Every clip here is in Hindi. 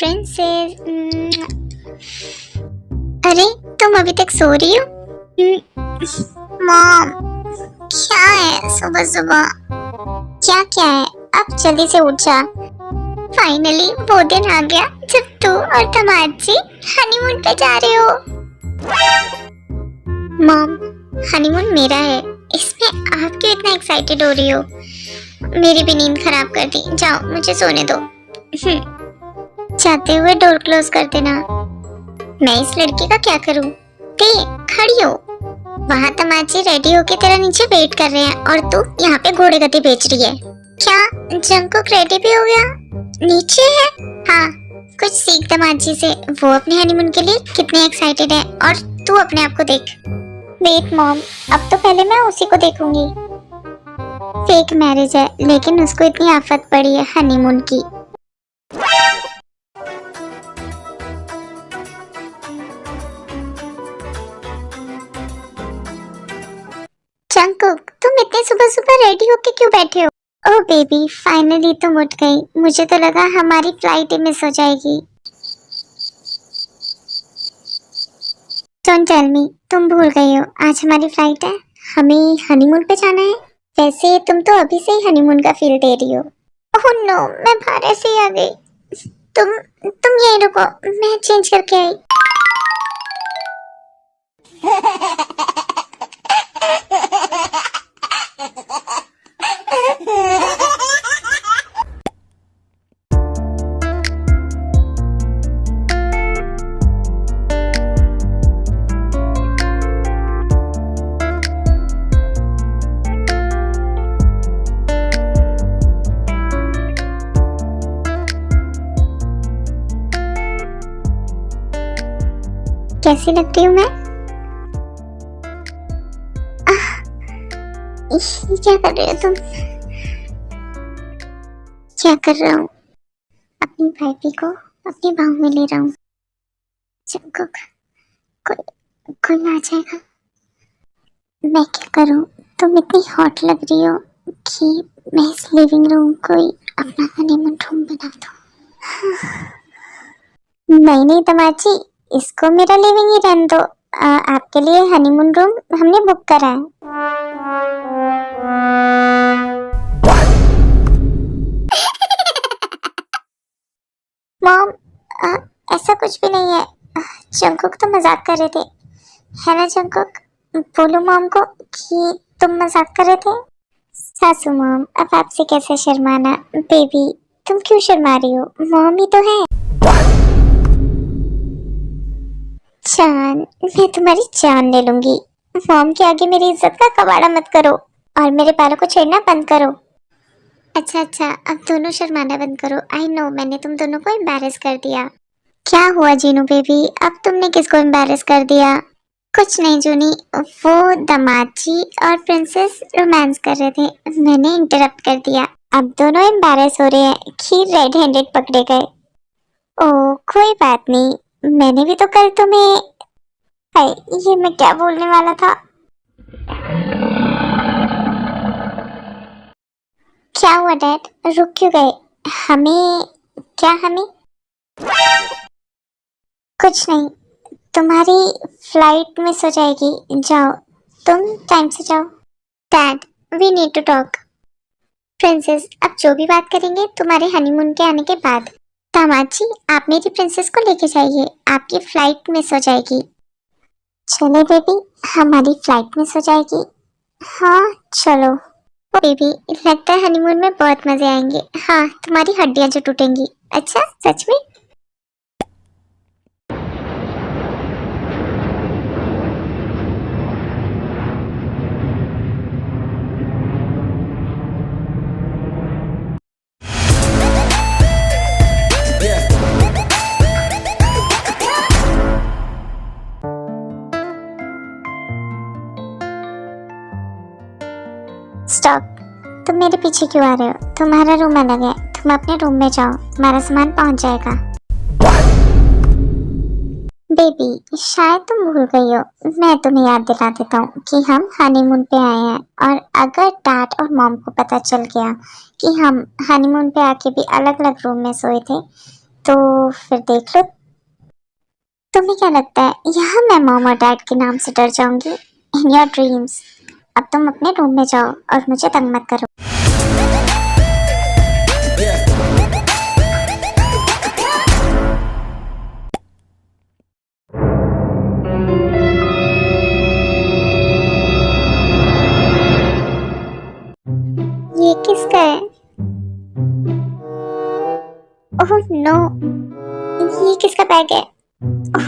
प्रिंसेस। अरे तुम अभी तक सो रही हो? मॉम, क्या है सुबह सुबह? क्या क्या है? अब जल्दी से उठ जा। फाइनली वो दिन आ गया जब तू और तमाची हनीमून पे जा रहे हो। मॉम, हनीमून मेरा है, इसमें आप क्यों इतना एक्साइटेड हो रही हो? मेरी भी नींद खराब कर दी। जाओ मुझे सोने दो। जाते हुए डोर क्लोज कर देना। मैं इस लड़की का क्या करूं? ते खड़ी हो। वहाँ तमाची रेडी होके तेरा नीचे वेट कर रहे हैं और तू यहाँ पे घोड़े गति बेच रही है। क्या जंकुक रेडी भी हो गया? नीचे है? हाँ, कुछ सीख तमाची से। वो अपने हनीमून के लिए कितने एक्साइटेड है और तू अपने आप को देख। वेट मॉम, अब तो पहले मैं उसी को देखूंगी। फेक मैरिज है लेकिन उसको इतनी आफत पड़ी है हनीमून की। जंकुक, तुम इतने सुबह सुबह रेडी होके क्यों बैठे हो? ओह बेबी, फाइनली तुम उठ गई। मुझे तो लगा हमारी फ्लाइट ही मिस हो जाएगी। डोंट टेल मी, तुम भूल गई हो आज हमारी फ्लाइट है। हमें हनीमून पे जाना है। वैसे तुम तो अभी से ही हनीमून का फील दे रही हो। ओह नो, मैं बाहर ऐसे ही आ गई। तुम यहीं रुको, मैं चेंज करके आई। कैसी लगती हूँ मैं? ये क्या कर रहे हो तुम? क्या कर रहा हूँ? अपनी भाभी को अपनी बाहों में ले रहा हूँ। जंकुक, कोई आ जाएगा। मैं क्या करूँ? तुम इतनी हॉट लग रही हो कि मैं इस लिविंग रूम को ही अपना हनीमून रूम बना दूँ। नहीं तमाची, इसको मेरा लिविंग ही रहने दो। आपके लिए हनीमून रूम हमने बुक करा है। मॉम, ऐसा कुछ भी नहीं है। जंकुक तो मजाक कर रहे थे, है ना जंकुक? बोलो मॉम को कि तुम मजाक कर रहे थे। सासू मॉम, अब आपसे कैसे शर्माना। बेबी, तुम क्यों शर्मा रही हो? मॉम ही तो है। जान, मैं तुम्हारी जान ले लूंगी। मॉम के आगे मेरी इज्जत का कबाड़ा मत करो और मेरे बालों को छेड़ना बंद करो। अच्छा, अब दोनों शर्माना बंद करो। आई नो, मैंने तुम दोनों को एम्बैरेस कर दिया। क्या हुआ जीनू बेबी, अब तुमने किसको एम्बैरेस कर दिया? कुछ नहीं जूनी, वो दमाची और प्रिंसेस रोमांस कर रहे थे, मैंने इंटरप्ट कर दिया। अब दोनों एम्बैरेस हो रहे हैं कि रेड हैंडेड पकड़े गए। ओह कोई बात नहीं, मैंने भी तो कल तुम्हें। हाय, ये मैं क्या बोलने वाला था? क्या हुआ डैड, रुक क्यों गए? हमें कुछ नहीं, तुम्हारी फ्लाइट मिस हो जाएगी। जाओ, तुम टाइम से जाओ। Dad, we need to talk. Princess, अब जो भी बात करेंगे तुम्हारे हनीमून के आने के बाद। दामाजी, आप मेरी प्रिंसेस को लेके जाइए, आपकी फ्लाइट मिस हो जाएगी। चलो बेबी, हमारी फ्लाइट मिस हो जाएगी। हाँ चलो। बेबी, लगता है हनीमून में बहुत मजे आएंगे। हाँ, तुम्हारी हड्डियां जो टूटेंगी। अच्छा, सच में? स्टॉप, तुम मेरे पीछे क्यों आ रहे हो? तुम्हारा रूम अलग है, तुम अपने रूम में जाओ, हमारा सामान पहुंच जाएगा। बेबी, शायद तुम भूल गई हो, मैं तुम्हें याद दिला देता हूँ कि हम हनीमून पे आए हैं। और अगर डैड और मॉम को पता चल गया कि हम हनीमून पे आके भी अलग अलग रूम में सोए थे तो फिर देख लो। तुम्हें क्या लगता है यहाँ मैं मॉम और डैड के नाम से डर जाऊंगी? In your dreams. अब तुम अपने रूम में जाओ और मुझे तंग मत करो। ये किसका है? ओह नो, ये किसका बैग है? ओह,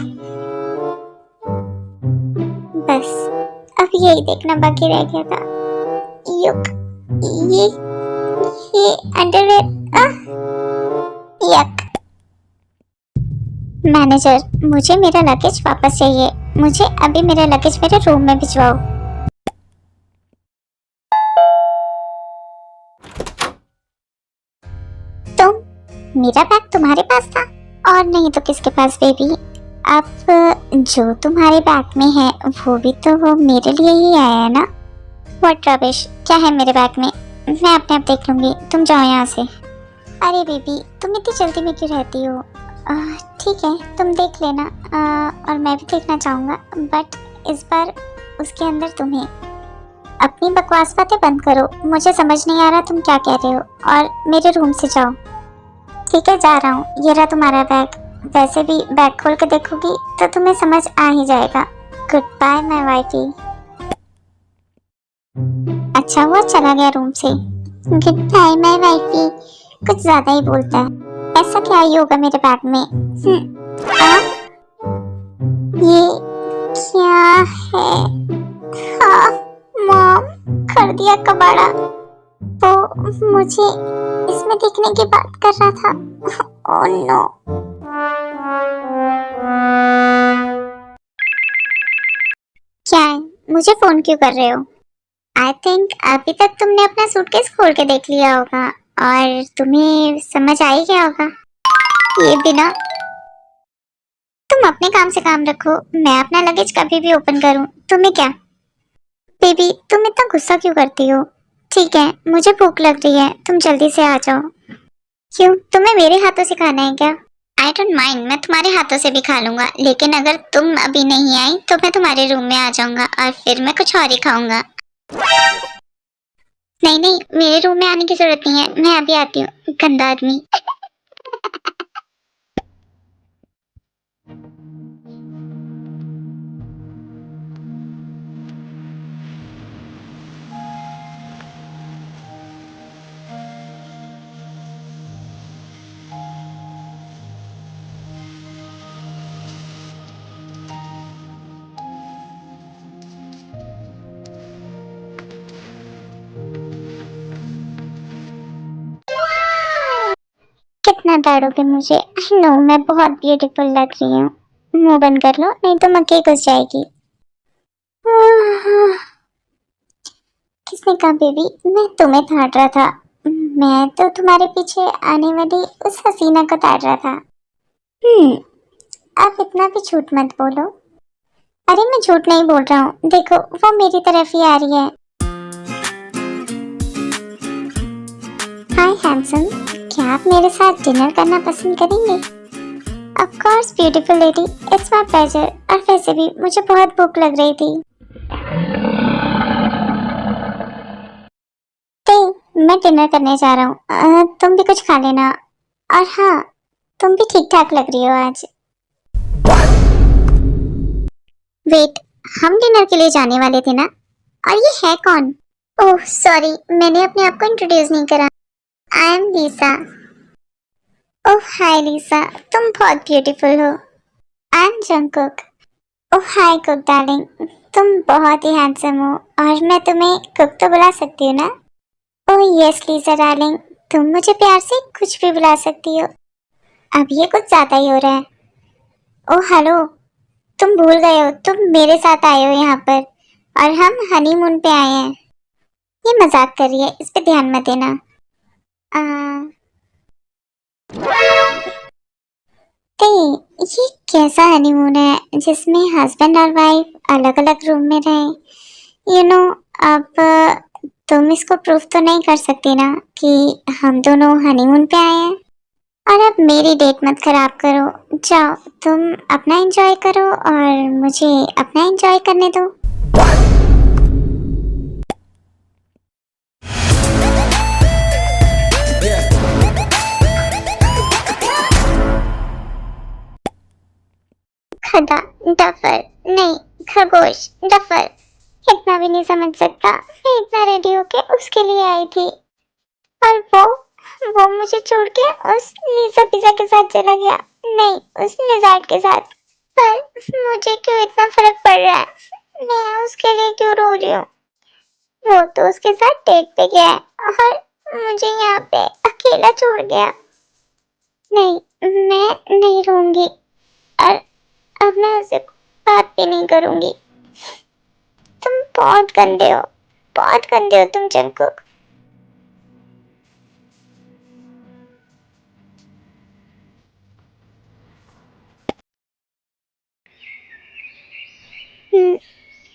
बस अब यही देखना बाकी रह गया था। युक, ये अंडरवेयर। यक। मैनेजर, मुझे मेरा लगेज वापस चाहिए। मुझे अभी मेरा लगेज मेरे रूम में भिजवाओ। तुम, मेरा बैग तुम्हारे पास था? और नहीं तो किसके पास बेबी? अब जो तुम्हारे बैग में है वो मेरे लिए ही आया है ना? व्हाट रबिश, क्या है मेरे बैग में? मैं अपने आप देख लूंगी, तुम जाओ यहाँ से। अरे बेबी, तुम इतनी जल्दी में क्यों रहती हो? ठीक है, तुम देख लेना। और मैं भी देखना चाहूँगा, बट इस बार उसके अंदर तुम्हें। अपनी बकवास बातें बंद करो, मुझे समझ नहीं आ रहा तुम क्या कह रहे हो, और मेरे रूम से जाओ। ठीक है, जा रहा हूँ। ये रहा तुम्हारा बैग। वैसे भी बैग खोल के देखोगी तो तुम्हें समझ आ ही जाएगा। Goodbye my wifey. अच्छा हुआ चला गया रूम से। Goodbye my wifey. कुछ ज्यादा ही बोलता है। ऐसा क्या ही होगा मेरे बैग में? ये क्या है? हाँ, मॉम, कर दिया कबाड़ा। वो मुझे इसमें दिखने की बात कर रहा था। Oh no. क्या है? मुझे फोन क्यों कर रहे हो? आई थिंक अभी तक तुमने अपना सूटकेस खोल के देख लिया होगा और तुम्हें समझ आ ही गया होगा। ये बिना, तुम अपने काम से काम रखो। मैं अपना लगेज कभी भी ओपन करूं, तुम्हें क्या? बेबी, तुम इतना गुस्सा क्यों करती हो? ठीक है, मुझे भूख लग रही है, तुम जल्दी से आ जाओ। क्यों, तुम्हें मेरे हाथों से खाना है क्या? आई डोंट माइंड, मैं तुम्हारे हाथों से भी खा लूंगा, लेकिन अगर तुम अभी नहीं आई तो मैं तुम्हारे रूम में आ जाऊंगा और फिर मैं कुछ और ही खाऊंगा। नहीं नहीं, मेरे रूम में आने की जरूरत नहीं है, मैं अभी आती हूँ, गंदा आदमी। कितना डांटोगे मुझे? आई नो मैं बहुत ब्यूटीफुल लग रही हूँ। मुंह बंद कर लो, नहीं तो मक्खी घुस जाएगी। किसने कहा बेबी? मैं तुम्हें ताड़ रहा था। मैं तो तुम्हारे पीछे आने वाली उस हसीना को ताड़ रहा था। अब इतना भी झूठ मत बोलो। अरे मैं झूठ नहीं बोल रहा हूँ, देखो वो मेरी तरफ ही आ रही है। हाय हैंडसम, क्या आप मेरे साथ डिनर करना पसंद करेंगे? Of course beautiful lady, it's my pleasure. और वैसे भी मुझे बहुत भूख लग रही थी। तो मैं डिनर करने जा रहा हूँ, तुम भी कुछ खा लेना। और हाँ, तुम भी ठीक ठाक लग रही हो आज। वेट, हम डिनर के लिए जाने वाले थे ना? और ये है कौन? ओह सॉरी, मैंने अपने आप को इंट्रोड्यूस नहीं करा। I am लीसा। ओह हाय लीसा, तुम बहुत ब्यूटीफुल हो। I am Jungkook. Oh hi cook darling, तुम बहुत ही हैंडसम हो और मैं तुम्हें कुक तो बुला सकती हूँ ना? ओह यस लीसा डार्लिंग, तुम मुझे प्यार से कुछ भी बुला सकती हो। अब ये कुछ ज्यादा ही हो रहा है। ओह हेलो, तुम भूल गए हो तुम मेरे साथ आए हो यहाँ पर, और हम हनीमून पे आए हैं। ये मजाक कर रही है, इस पे ध्यान मत देना। आ, ते, ये कैसा हनीमून है जिसमें हस्बैंड और वाइफ अलग अलग रूम में रहे? यू नो, अब तुम इसको प्रूफ तो नहीं कर सकती ना कि हम दोनों हनीमून पे आए हैं। और अब मेरी डेट मत खराब करो। जाओ, तुम अपना एंजॉय करो और मुझे अपना एंजॉय करने दो। खड़ा, डफर नहीं, खरगोश, डफर। इतना भी नहीं समझ सकता। मैं इतना रेडी होके उसके लिए आई थी और वो मुझे छोड़ के उस लीसा पिज़्ज़ा के साथ चला गया। नहीं, उस लिज़ार्ड के साथ। पर मुझे क्यों इतना फर्क पड़ रहा है? मैं उसके लिए क्यों रो रही हूँ? वो तो उसके साथ डेट पे गया है और मुझे यहाँ पे अकेला छोड़ गया। नहीं, मैं नहीं रोऊंगी और अब मैं उससे बात भी नहीं करूंगी। तुम बहुत गंदे हो तुम जंकुक।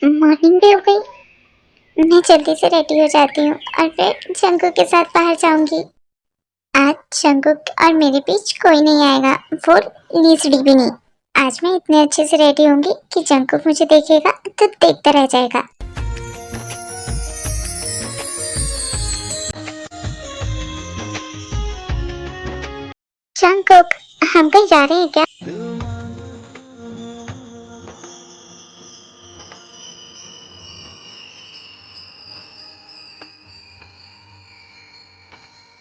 मॉर्निंग भी हो गई। मैं जल्दी से रेडी हो जाती हूँ और फिर जंकुक के साथ बाहर जाऊंगी। आज जंकुक और मेरे बीच कोई नहीं आएगा, वो लीसड़ी भी नहीं। आज मैं इतने अच्छे से रेडी होंगी कि जंकुक मुझे देखेगा तो देखता रह जाएगा। जंकुक, हम कहीं जा रहे हैं क्या?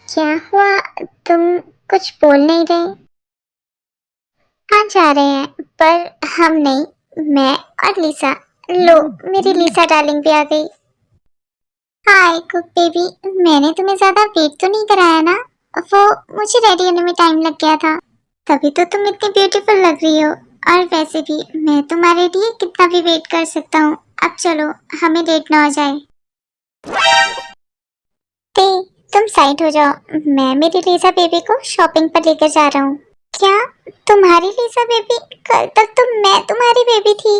क्या हुआ? तुम कुछ बोल नहीं रहे? हाँ, जा रहे हैं, पर हम नहीं, मैं और लिसा। लो, मेरी लिसा डार्लिंग भी आ गई। हाय कुक बेबी, मैंने तुम्हें ज्यादा वेट तो नहीं कराया ना? वो मुझे रेडी होने में टाइम लग गया था, तभी तो तुम इतनी ब्यूटीफुल लग रही हो। और वैसे भी मैं तुम्हारे लिए कितना भी वेट कर सकता हूँ। अब चलो, हमें लेट ना हो जाए। ते, तुम साइड हो जाओ। मैं मेरी लीसा बेबी को शॉपिंग पर लेकर जा रहा हूँ। क्या? तुम्हारी लीसा बेबी? कल तक तो मैं तुम्हारी बेबी थी।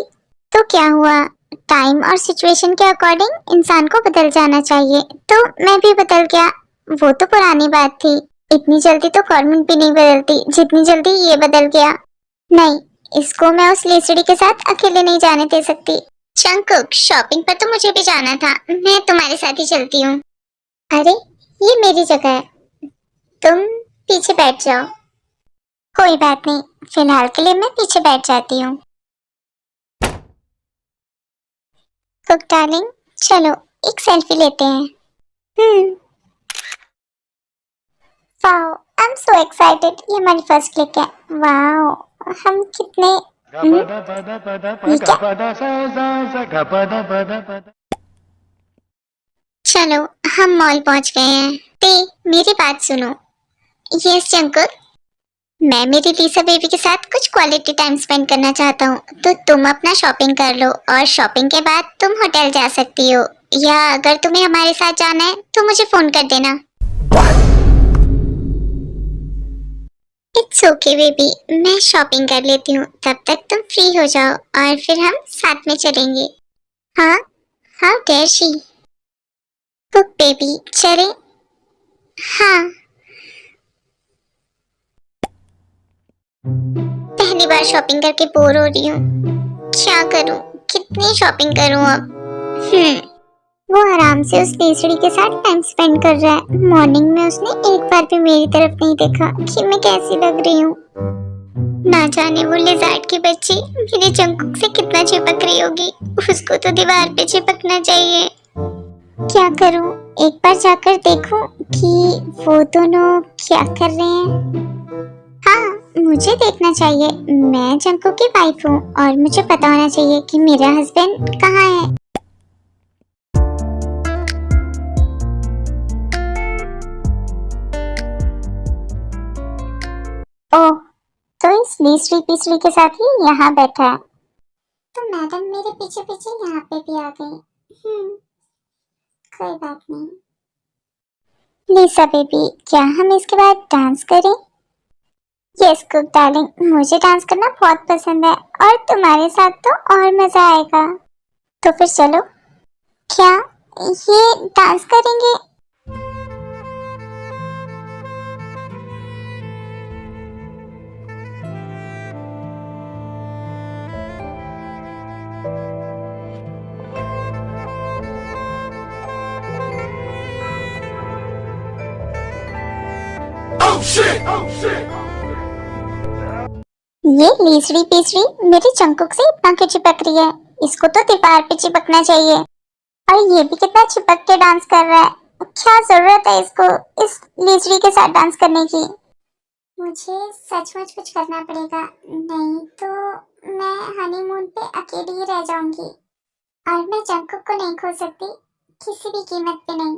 तो क्या हुआ? टाइम और सिचुएशन के अकॉर्डिंग इंसान को बदल जाना चाहिए, तो मैं भी बदल गया। वो तो पुरानी बात थी। इतनी जल्दी तो गवर्नमेंट भी नहीं बदलती जितनी जल्दी ये बदल गया। नहीं, इसको मैं उस लेसड़ी के साथ अकेले नहीं जाने दे सकती। जंकुक, शॉपिंग पर तो मुझे भी जाना था, मैं तुम्हारे साथ ही चलती हूँ। अरे, ये मेरी जगह है, तुम पीछे बैठ जाओ। कोई बात नहीं, फिलहाल के लिए मैं पीछे बैठ जाती हूँ। कुक डार्लिंग, चलो एक सेल्फी लेते हैं। Hmm. Wow, I am so excited. ये हमारी फर्स्ट क्लिक है। वाओ, हम कितने ये क्या? चलो, हम मॉल पहुंच गए हैं। ते, मेरी बात सुनो। यस जंकुक, मैं मेरी लीसा बेबी के साथ कुछ क्वालिटी टाइम स्पेंड करना चाहता हूँ, तो तुम अपना शॉपिंग कर लो और शॉपिंग के बाद तुम होटल जा सकती हो, या अगर तुम्हें हमारे साथ जाना है तो मुझे फोन कर देना। इट्स ओके बेबी, मैं शॉपिंग कर लेती हूँ, तब तक तुम फ्री हो जाओ और फिर हम साथ में चलेंगे। हाँ, how dare she. Cook baby, चले? हाँ। पहली बार शॉपिंग करके बोर हो रही हूँ। क्या करूँ, कितनी शॉपिंग करूँ अब? वो आराम से उस तीसरी के साथ टाइम स्पेंड कर रहा है। मॉर्निंग में उसने एक बार भी मेरी तरफ नहीं देखा कि मैं कैसी लग रही हूँ। ना जाने वो लिज़ार्ड की बच्ची मेरे जंकुक से कितना चिपक रही होगी। उसको तो दीवार पे चिपकना चाहिए। क्या करूँ, एक बार जाकर देखूं कि वो दोनों क्या कर रहे हैं। हाँ, मुझे देखना चाहिए। मैं जंकुक की वाइफ हूँ और मुझे पता होना चाहिए कि मेरा हस्बैंड कहाँ है। ओह, तो इस लीसरी पिछली के साथ ही यहाँ बैठा है। तो मैडम मेरे पीछे पीछे यहाँ पे भी आ गई। कोई बात नहीं। लिसा बेबी, क्या हम इसके बाद डांस करें? यस कुक डार्लिंग, मुझे डांस करना बहुत पसंद है और तुम्हारे साथ तो और मजा आएगा। तो फिर चलो। क्या ये डांस करेंगे? ये लीसड़ी पीसड़ी मेरे जंकुक से इतना क्यों चिपक रही है? इसको तो दीवार पे चिपकना चाहिए। और ये भी कितना चिपक के डांस कर रहा है। क्या जरूरत है इसको इस लीसड़ी के साथ डांस करने की? मुझे सचमुच कुछ करना पड़ेगा, नहीं तो मैं हनीमून पे अकेली ही रह जाऊंगी और मैं जंकुक को नहीं खो सकती, किसी भी कीमत पे नहीं।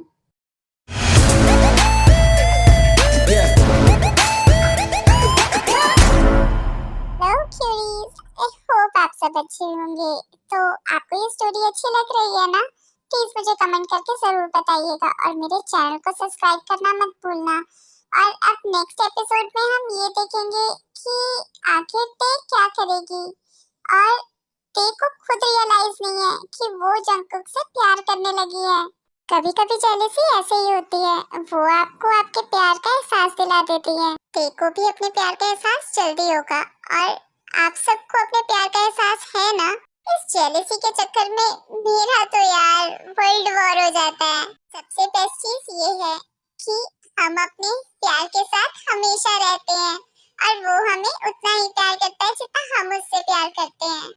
हेलो क्यूरीज, आई होप आप सब अच्छे होंगे। तो आपको ये स्टोरी अच्छी लग रही है ना? प्लीज मुझे कमेंट करके जरूर बताइएगा और मेरे चैनल को सब्सक्राइब करना मत भूलना। और अब नेक्स्ट एपिसोड में हम ये देखेंगे कि आखिर टे क्या करेगी। और टे को खुद रियलाइज नहीं है कि वो जंकुक से प्यार करने लगी है। कभी कभी जेलसी ऐसे ही होती है, वो आपको आपके प्यार का एहसास दिला देती है। टे को भी अपने प्यार का एहसास जल्दी होगा और आप सबको अपने प्यार का एहसास है ना? इस जेलसी के चक्कर में मेरा तो यार वर्ल्ड वॉर हो जाता है। सबसे बेस्ट चीज ये है कि हम अपने प्यार के साथ हमेशा रहते हैं और वो हमें उतना ही प्यार करता है जितना हम उससे प्यार करते हैं।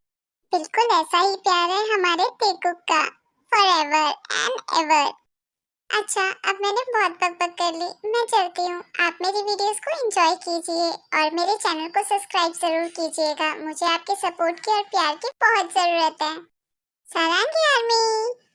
बिल्कुल ऐसा ही प्यार है हमारे टेकुक का, फॉरएवर एंड एवर। अच्छा, अब मैंने बहुत बकबक कर ली, मैं चलती हूँ। आप मेरी वीडियोस को एंजॉय कीजिए और मेरे चैनल को सब्सक्राइब जरूर कीजिएगा। मुझे आपके सपोर्ट की और प्यार की बहुत जरूरत है। सारांगी आर्मी।